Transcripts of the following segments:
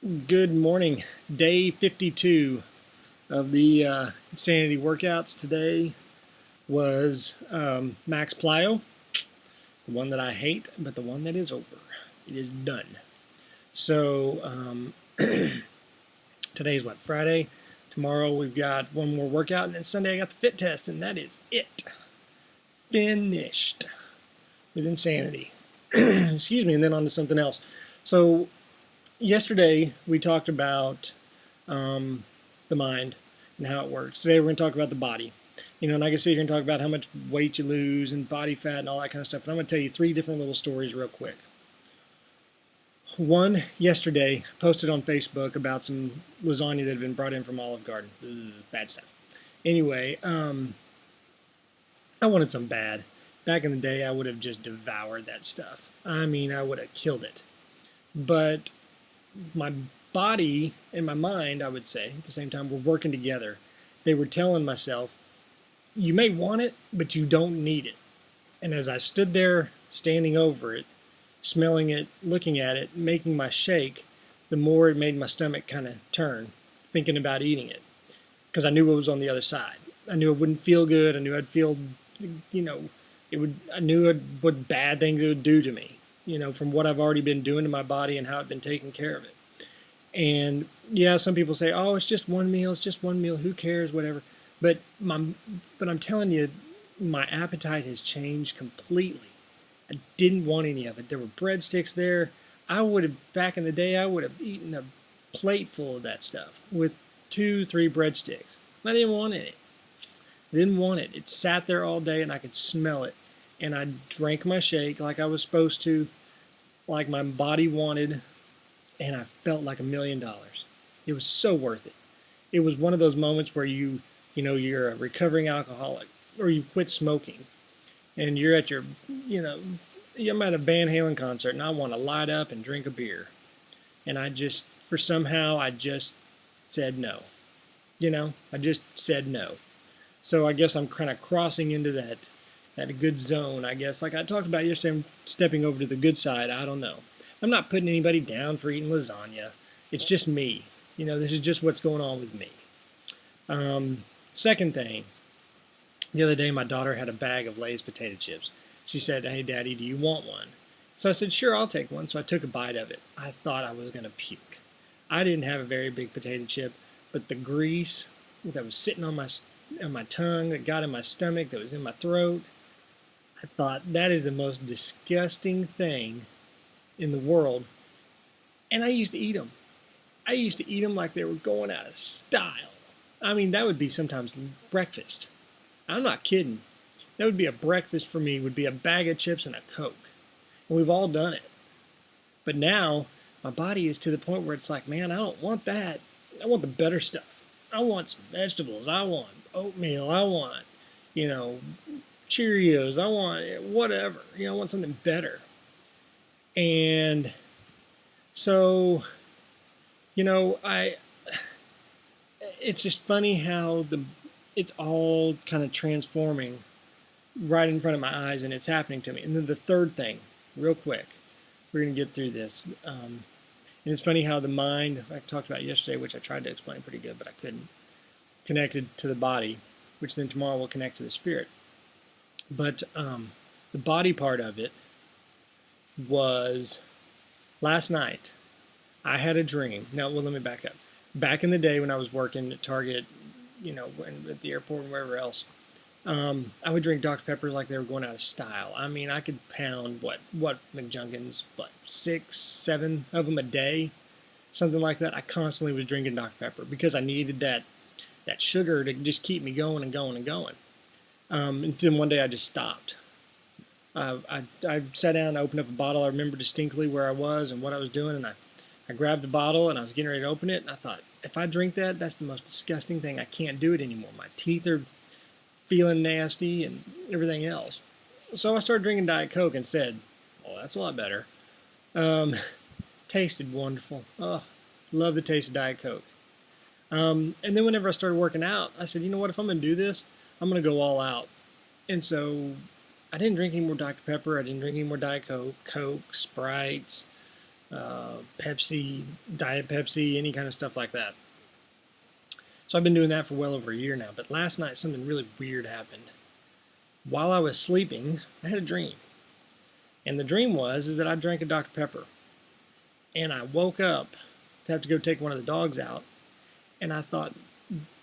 Good morning. Day 52 of the Insanity workouts. Today was Max Plyo, the one that I hate, but the one that is over. It is done. So today is what, Friday? Tomorrow we've got one more workout, and then Sunday I got the fit test, and that is it. Finished with Insanity. Excuse me, and then on to something else. So yesterday we talked about the mind and how it works. Today we're going to talk about the body. And I can sit here and talk about how much weight you lose and body fat and all that kind of stuff. But I'm going to tell you three different little stories real quick. One, yesterday, posted on Facebook about some lasagna that had been brought in from Olive Garden. Ugh, bad stuff. Anyway, I wanted some bad. Back in the day, I would have just devoured that stuff. I mean, I would have killed it. But my body and my mind, I would say, at the same time, were working together. They were telling myself, you may want it, but you don't need it. And as I stood there, standing over it, smelling it, looking at it, making my shake, the more it made my stomach kind of turn, thinking about eating it. Because I knew what was on the other side. I knew it wouldn't feel good. I knew I'd feel, I knew what bad things it would do to me, from what I've already been doing to my body and how I've been taking care of it. And yeah, some people say, "Oh, it's just one meal. It's just one meal. Who cares? Whatever." But I'm telling you, my appetite has changed completely. I didn't want any of it. There were breadsticks there. Back in the day, I would have eaten a plate full of that stuff with 2, 3 breadsticks. I didn't want it. I didn't want it. It sat there all day, and I could smell it. And I drank my shake like I was supposed to, like my body wanted, and I felt like $1,000,000. It was so worth it. It was one of those moments where you're a recovering alcoholic, or you quit smoking, and you're at I'm at a Van Halen concert, and I want to light up and drink a beer, and I just said no. I just said no. So I guess I'm kind of crossing into that good zone, I guess. Like I talked about yesterday, I'm stepping over to the good side. I don't know. I'm not putting anybody down for eating lasagna. It's just me. This is just what's going on with me. Second thing, the other day my daughter had a bag of Lay's potato chips. She said, "Hey, Daddy, do you want one?" So I said, "Sure, I'll take one." So I took a bite of it. I thought I was going to puke. I didn't have a very big potato chip, but the grease that was sitting on my tongue, that got in my stomach, that was in my throat, I thought that is the most disgusting thing in the world. And I used to eat them. I used to eat them like they were going out of style. I mean, that would be sometimes breakfast. I'm not kidding. That would be a breakfast for me, would be a bag of chips and a Coke. And we've all done it. But now, my body is to the point where it's like, man, I don't want that. I want the better stuff. I want some vegetables. I want oatmeal. I want, Cheerios. I want whatever. I want something better. And so, it's just funny how it's all kind of transforming right in front of my eyes, and it's happening to me. And then the third thing, real quick, we're going to get through this. And it's funny how the mind, I talked about yesterday, which I tried to explain pretty good, but I couldn't, connected to the body, which then tomorrow will connect to the spirit. But the body part of it was last night. I had a dream. Now, well, let me back up. Back in the day when I was working at Target, at the airport and wherever else, I would drink Dr. Pepper like they were going out of style. I mean, I could pound what McJunkins, 6, 7 of them a day, something like that. I constantly was drinking Dr. Pepper because I needed that sugar to just keep me going and going and going. And then one day I just stopped. I sat down and opened up a bottle. I remember distinctly where I was and what I was doing, and I grabbed the bottle and I was getting ready to open it, and I thought, if I drink that, that's the most disgusting thing. I can't do it anymore. My teeth are feeling nasty and everything else. So I started drinking Diet Coke instead. Oh, that's a lot better. Tasted wonderful. Oh, love the taste of Diet Coke. And then whenever I started working out, I said, you know what, if I'm going to do this, I'm going to go all out. And so I didn't drink any more Dr. Pepper. I didn't drink any more Diet Coke, Sprites, Pepsi, Diet Pepsi, any kind of stuff like that. So I've been doing that for well over a year now. But last night something really weird happened. While I was sleeping, I had a dream. And the dream is that I drank a Dr. Pepper. And I woke up to have to go take one of the dogs out. And I thought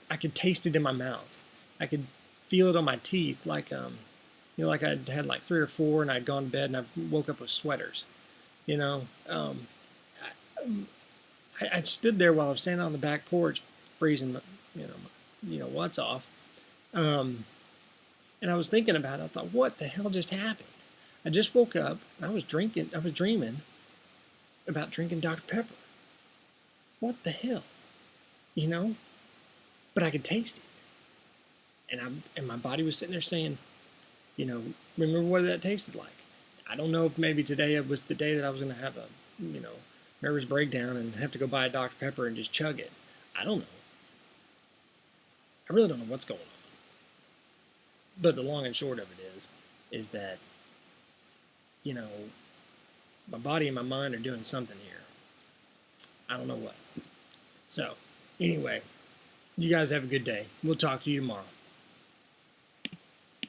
I could taste it in my mouth. I could feel it on my teeth, like like I'd had like 3 or 4, and I'd gone to bed, and I woke up with sweaters. You know, I stood there while I was standing on the back porch, freezing, what's off. Um, and I was thinking about it. I thought, what the hell just happened? I just woke up. I was drinking. I was dreaming about drinking Dr. Pepper. What the hell? You know? But I could taste it, and my body was sitting there saying, remember what that tasted like. I don't know if maybe today was the day that I was going to have a, nervous breakdown and have to go buy a Dr. Pepper and just chug it. I don't know. I really don't know what's going on. But the long and short of it is that, my body and my mind are doing something here. I don't know what. So, anyway, you guys have a good day. We'll talk to you tomorrow.